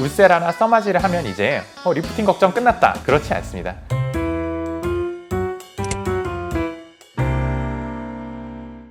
울세라나 써마지를 하면 이제 리프팅 걱정 끝났다, 그렇지 않습니다.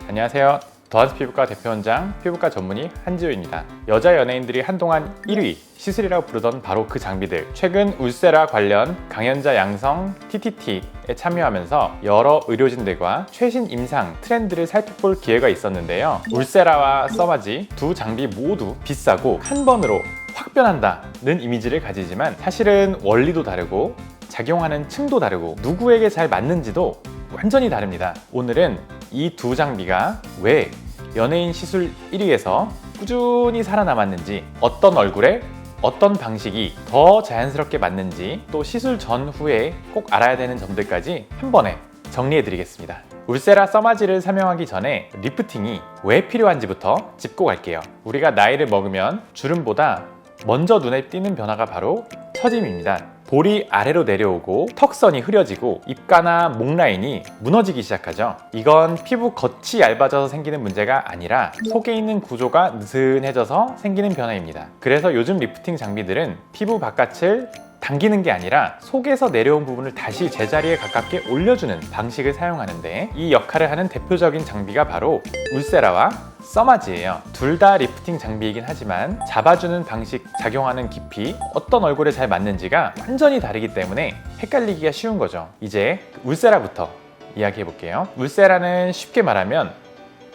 안녕하세요. 더하즈 피부과 대표원장, 피부과 전문의 한지우입니다. 여자 연예인들이 한동안 1위 시술이라고 부르던 바로 그 장비들, 최근 울세라 관련 강연자 양성 TTT에 참여하면서 여러 의료진들과 최신 임상 트렌드를 살펴볼 기회가 있었는데요. 울세라와 써마지 두 장비 모두 비싸고 한 번으로 확 변한다는 이미지를 가지지만 사실은 원리도 다르고 작용하는 층도 다르고 누구에게 잘 맞는지도 완전히 다릅니다. 오늘은 이 두 장비가 왜 연예인 시술 1위에서 꾸준히 살아남았는지, 어떤 얼굴에 어떤 방식이 더 자연스럽게 맞는지, 또 시술 전후에 꼭 알아야 되는 점들까지 한 번에 정리해 드리겠습니다. 울세라 써마지를 사용하기 전에 리프팅이 왜 필요한지부터 짚고 갈게요. 우리가 나이를 먹으면 주름보다 먼저 눈에 띄는 변화가 바로 처짐입니다. 볼이 아래로 내려오고 턱선이 흐려지고 입가나 목 라인이 무너지기 시작하죠. 이건 피부 겉이 얇아져서 생기는 문제가 아니라 속에 있는 구조가 느슨해져서 생기는 변화입니다. 그래서 요즘 리프팅 장비들은 피부 바깥을 당기는 게 아니라 속에서 내려온 부분을 다시 제자리에 가깝게 올려주는 방식을 사용하는데, 이 역할을 하는 대표적인 장비가 바로 울세라와 써마지예요. 둘 다 리프팅 장비이긴 하지만 잡아주는 방식, 작용하는 깊이, 어떤 얼굴에 잘 맞는지가 완전히 다르기 때문에 헷갈리기가 쉬운 거죠. 이제 울세라부터 이야기해 볼게요. 울세라는 쉽게 말하면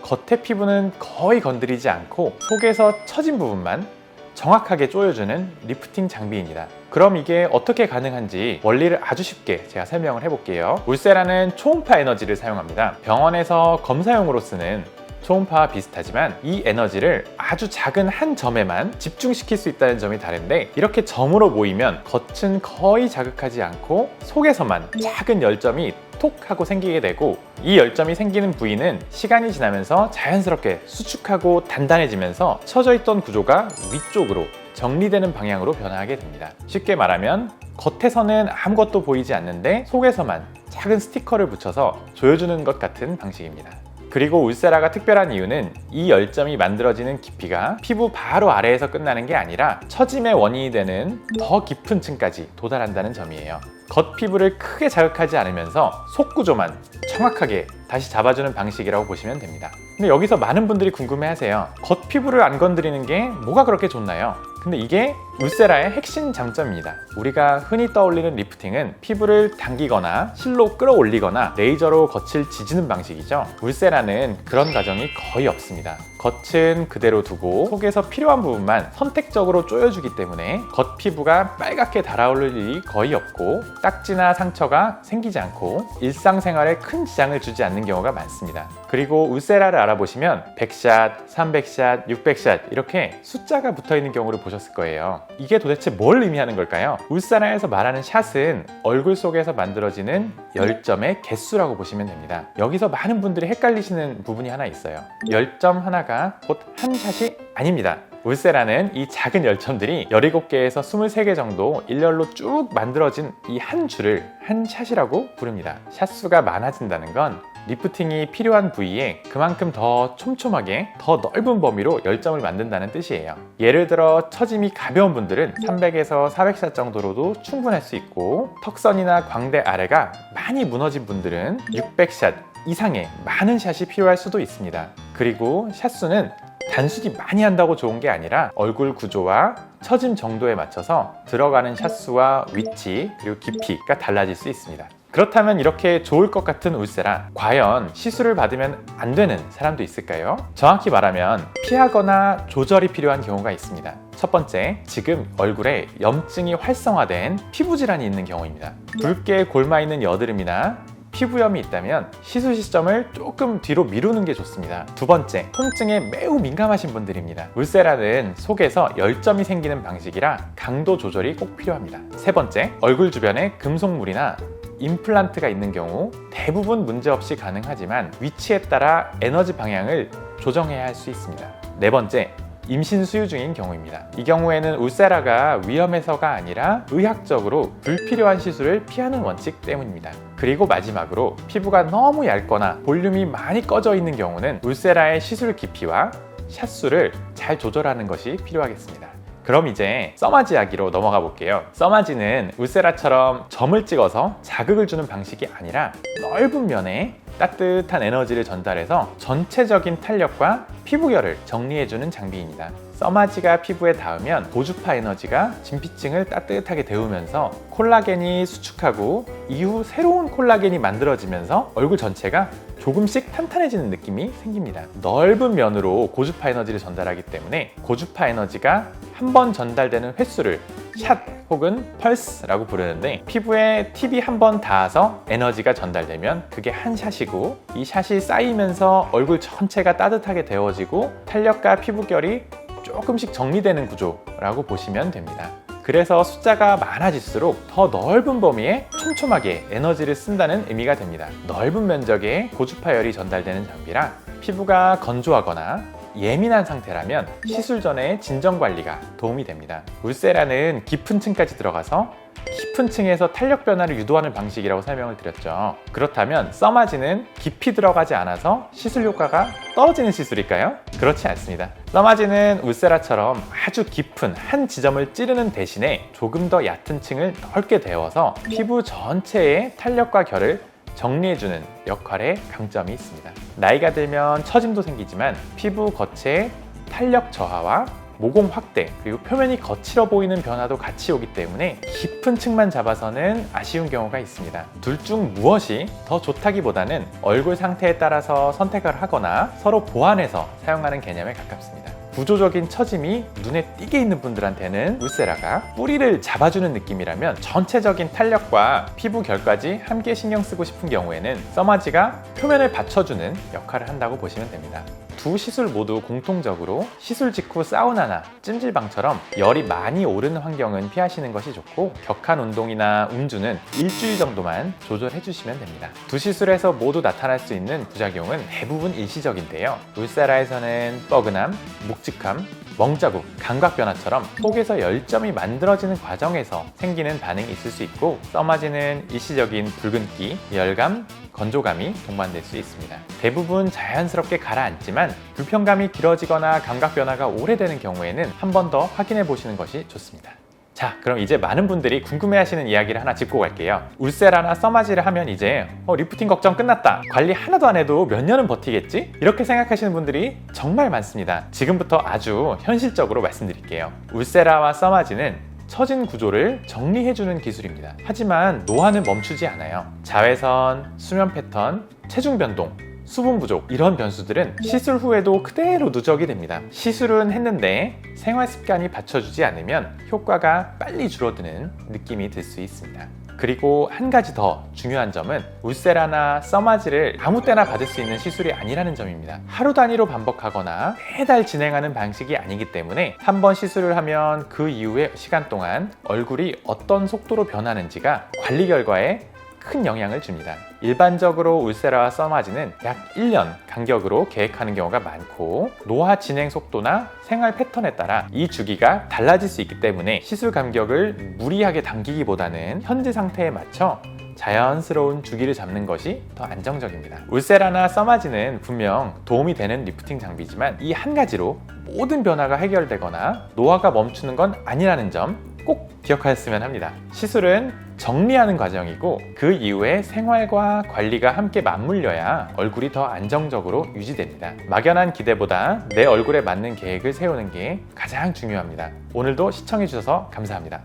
겉의 피부는 거의 건드리지 않고 속에서 처진 부분만 정확하게 조여주는 리프팅 장비입니다. 그럼 이게 어떻게 가능한지 원리를 아주 쉽게 제가 설명을 해볼게요. 울세라는 초음파 에너지를 사용합니다. 병원에서 검사용으로 쓰는 초음파와 비슷하지만 이 에너지를 아주 작은 한 점에만 집중시킬 수 있다는 점이 다른데, 이렇게 점으로 모이면 겉은 거의 자극하지 않고 속에서만 작은 열점이 톡 하고 생기게 되고, 이 열점이 생기는 부위는 시간이 지나면서 자연스럽게 수축하고 단단해지면서 처져 있던 구조가 위쪽으로 정리되는 방향으로 변화하게 됩니다. 쉽게 말하면 겉에서는 아무것도 보이지 않는데 속에서만 작은 스티커를 붙여서 조여주는 것 같은 방식입니다. 그리고 울세라가 특별한 이유는 이 열점이 만들어지는 깊이가 피부 바로 아래에서 끝나는 게 아니라 처짐의 원인이 되는 더 깊은 층까지 도달한다는 점이에요. 겉 피부를 크게 자극하지 않으면서 속 구조만 정확하게 다시 잡아주는 방식이라고 보시면 됩니다. 근데 여기서 많은 분들이 궁금해하세요. 겉 피부를 안 건드리는 게 뭐가 그렇게 좋나요? 근데 이게 울세라의 핵심 장점입니다. 우리가 흔히 떠올리는 리프팅은 피부를 당기거나 실로 끌어올리거나 레이저로 겉을 지지는 방식이죠. 울세라는 그런 과정이 거의 없습니다. 겉은 그대로 두고 속에서 필요한 부분만 선택적으로 조여주기 때문에 겉 피부가 빨갛게 달아오를 일이 거의 없고 딱지나 상처가 생기지 않고 일상생활에 큰 지장을 주지 않는 경우가 많습니다. 그리고 울세라를 알아보시면 100샷, 300샷, 600샷 이렇게 숫자가 붙어있는 경우를 보셨을 거예요. 이게 도대체 뭘 의미하는 걸까요? 울세라에서 말하는 샷은 얼굴 속에서 만들어지는 열점의 개수라고 보시면 됩니다. 여기서 많은 분들이 헷갈리시는 부분이 하나 있어요. 열점 하나가 곧 한 샷이 아닙니다. 울세라는 이 작은 열점들이 17개에서 23개 정도 일렬로 쭉 만들어진 이 한 줄을 한 샷이라고 부릅니다. 샷수가 많아진다는 건 리프팅이 필요한 부위에 그만큼 더 촘촘하게 더 넓은 범위로 열점을 만든다는 뜻이에요. 예를 들어 처짐이 가벼운 분들은 300에서 400샷 정도로도 충분할 수 있고, 턱선이나 광대 아래가 많이 무너진 분들은 600샷 이상의 많은 샷이 필요할 수도 있습니다. 그리고 샷수는 단순히 많이 한다고 좋은 게 아니라 얼굴 구조와 처짐 정도에 맞춰서 들어가는 샷수와 위치 그리고 깊이가 달라질 수 있습니다. 그렇다면 이렇게 좋을 것 같은 울세라, 과연 시술을 받으면 안 되는 사람도 있을까요? 정확히 말하면 피하거나 조절이 필요한 경우가 있습니다. 첫 번째, 지금 얼굴에 염증이 활성화된 피부 질환이 있는 경우입니다. 붉게 골마 있는 여드름이나 피부염이 있다면 시술 시점을 조금 뒤로 미루는 게 좋습니다. 두 번째, 통증에 매우 민감하신 분들입니다. 울세라는 속에서 열점이 생기는 방식이라 강도 조절이 꼭 필요합니다. 세 번째, 얼굴 주변에 금속물이나 임플란트가 있는 경우 대부분 문제없이 가능하지만 위치에 따라 에너지 방향을 조정해야 할 수 있습니다. 네 번째, 임신 수유 중인 경우입니다. 이 경우에는 울세라가 위험해서가 아니라 의학적으로 불필요한 시술을 피하는 원칙 때문입니다. 그리고 마지막으로 피부가 너무 얇거나 볼륨이 많이 꺼져 있는 경우는 울세라의 시술 깊이와 샷수를 잘 조절하는 것이 필요하겠습니다. 그럼 이제 써마지 이야기로 넘어가 볼게요. 써마지는 울세라처럼 점을 찍어서 자극을 주는 방식이 아니라 넓은 면에 따뜻한 에너지를 전달해서 전체적인 탄력과 피부결을 정리해주는 장비입니다. 써마지가 피부에 닿으면 고주파 에너지가 진피층을 따뜻하게 데우면서 콜라겐이 수축하고 이후 새로운 콜라겐이 만들어지면서 얼굴 전체가 조금씩 탄탄해지는 느낌이 생깁니다. 넓은 면으로 고주파 에너지를 전달하기 때문에 고주파 에너지가 한 번 전달되는 횟수를 샷 혹은 펄스라고 부르는데, 피부에 팁이 한 번 닿아서 에너지가 전달되면 그게 한 샷이고, 이 샷이 쌓이면서 얼굴 전체가 따뜻하게 데워지고 탄력과 피부결이 조금씩 정리되는 구조라고 보시면 됩니다. 그래서 숫자가 많아질수록 더 넓은 범위에 촘촘하게 에너지를 쓴다는 의미가 됩니다. 넓은 면적에 고주파열이 전달되는 장비라 피부가 건조하거나 예민한 상태라면 시술 전에 진정 관리가 도움이 됩니다. 울세라는 깊은 층까지 들어가서 깊은 층에서 탄력 변화를 유도하는 방식이라고 설명을 드렸죠. 그렇다면 써마지는 깊이 들어가지 않아서 시술 효과가 떨어지는 시술일까요? 그렇지 않습니다. 써마지는 울세라처럼 아주 깊은 한 지점을 찌르는 대신에 조금 더 얕은 층을 넓게 데워서 피부 전체의 탄력과 결을 정리해주는 역할에 강점이 있습니다. 나이가 들면 처짐도 생기지만 피부 겉의 탄력 저하와 모공 확대, 그리고 표면이 거칠어 보이는 변화도 같이 오기 때문에 깊은 층만 잡아서는 아쉬운 경우가 있습니다. 둘 중 무엇이 더 좋다기보다는 얼굴 상태에 따라서 선택을 하거나 서로 보완해서 사용하는 개념에 가깝습니다. 구조적인 처짐이 눈에 띄게 있는 분들한테는 울세라가 뿌리를 잡아주는 느낌이라면 전체적인 탄력과 피부 결까지 함께 신경 쓰고 싶은 경우에는 써마지가 표면을 받쳐주는 역할을 한다고 보시면 됩니다. 두 시술 모두 공통적으로 시술 직후 사우나나 찜질방처럼 열이 많이 오르는 환경은 피하시는 것이 좋고, 격한 운동이나 음주는 일주일 정도만 조절해 주시면 됩니다. 두 시술에서 모두 나타날 수 있는 부작용은 대부분 일시적인데요. 울세라에서는 뻐근함, 묵직함, 멍자국, 감각 변화처럼 속에서 열점이 만들어지는 과정에서 생기는 반응이 있을 수 있고, 써마지는 일시적인 붉은기, 열감, 건조감이 동반될 수 있습니다. 대부분 자연스럽게 가라앉지만 불편감이 길어지거나 감각 변화가 오래되는 경우에는 한 번 더 확인해 보시는 것이 좋습니다. 자, 그럼 이제 많은 분들이 궁금해하시는 이야기를 하나 짚고 갈게요. 울세라나 써마지를 하면 이제 리프팅 걱정 끝났다, 관리 하나도 안 해도 몇 년은 버티겠지? 이렇게 생각하시는 분들이 정말 많습니다. 지금부터 아주 현실적으로 말씀드릴게요. 울세라와 써마지는 처진 구조를 정리해주는 기술입니다. 하지만 노화는 멈추지 않아요. 자외선, 수면 패턴, 체중 변동, 수분 부족, 이런 변수들은 시술 후에도 그대로 누적이 됩니다. 시술은 했는데 생활 습관이 받쳐주지 않으면 효과가 빨리 줄어드는 느낌이 들 수 있습니다. 그리고 한 가지 더 중요한 점은 울세라나 써마지를 아무 때나 받을 수 있는 시술이 아니라는 점입니다. 하루 단위로 반복하거나 매달 진행하는 방식이 아니기 때문에 한 번 시술을 하면 그 이후의 시간 동안 얼굴이 어떤 속도로 변하는지가 관리 결과에 큰 영향을 줍니다. 일반적으로 울세라와 써마지는 약 1년 간격으로 계획하는 경우가 많고, 노화 진행 속도나 생활 패턴에 따라 이 주기가 달라질 수 있기 때문에 시술 간격을 무리하게 당기기보다는 현재 상태에 맞춰 자연스러운 주기를 잡는 것이 더 안정적입니다. 울세라나 써마지는 분명 도움이 되는 리프팅 장비지만 이 한 가지로 모든 변화가 해결되거나 노화가 멈추는 건 아니라는 점 꼭 기억하셨으면 합니다. 시술은 정리하는 과정이고, 그 이후에 생활과 관리가 함께 맞물려야 얼굴이 더 안정적으로 유지됩니다. 막연한 기대보다 내 얼굴에 맞는 계획을 세우는 게 가장 중요합니다. 오늘도 시청해주셔서 감사합니다.